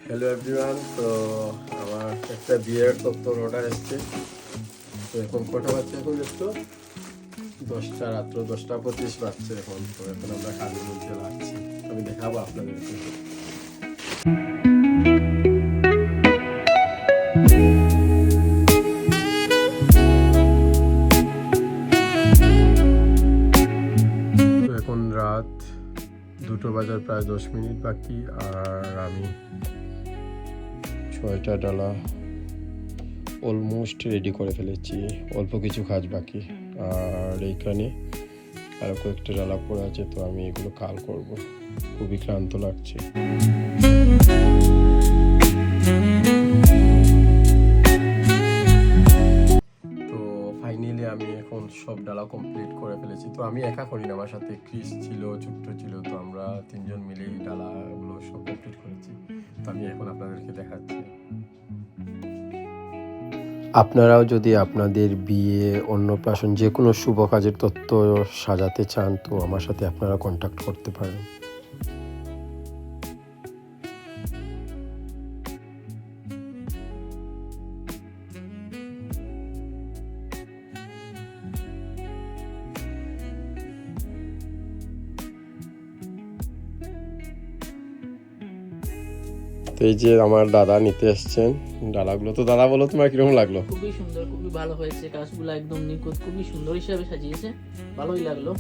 Hello everyone, তো আমার একটা বিয়ের তথ্য অর্ডার এসছে। তো এখন কটা বাজছে? এখন একটু 10টা, রাত্র 10:25 বাজছে এখন। তো এখন আমরা কাজের মধ্যে লাগছি, আমি দেখাবো আপনাদেরকে। তো এখন রাত 2টো বাজার প্রায় 10 মিনিট বাকি, আর আমি 6টা ডালা অলমোস্ট রেডি করে ফেলেছি, অল্প কিছু কাজ বাকি। আর এইখানে আরও কয়েকটা ডালা পড়ে আছে, তো আমি এগুলো কাল করব। খুবই ক্লান্ত লাগছে। তো ফাইনালি আমি এখন সব ডালা কমপ্লিট করে ফেলেছি। তো আমি একা করি না, আমার সাথে ক্রিস ছিল, ছোট্ট ছিল, তো আমরা 3জন মিলে এই ডালাগুলো সব কমপ্লিট করেছি। তো আমি এখন আপনাদেরকে দেখাচ্ছি। আপনারাও যদি আপনাদের বিয়ে, অন্নপ্রাশন, যে কোনো শুভ কাজের তথ্য সাজাতে চান, তো আমার সাথে আপনারা কন্ট্যাক্ট করতে পারেন। তো এই যে আমার দাদা নিতে এসছেন ডালাগুলো। তো দাদা, বলো তোমার কিরকম লাগলো? খুবই সুন্দর, খুবই ভালো হয়েছে, কাজগুলো একদম নিখুঁত, খুবই সুন্দর হিসাবে সাজিয়েছে, ভালোই লাগলো।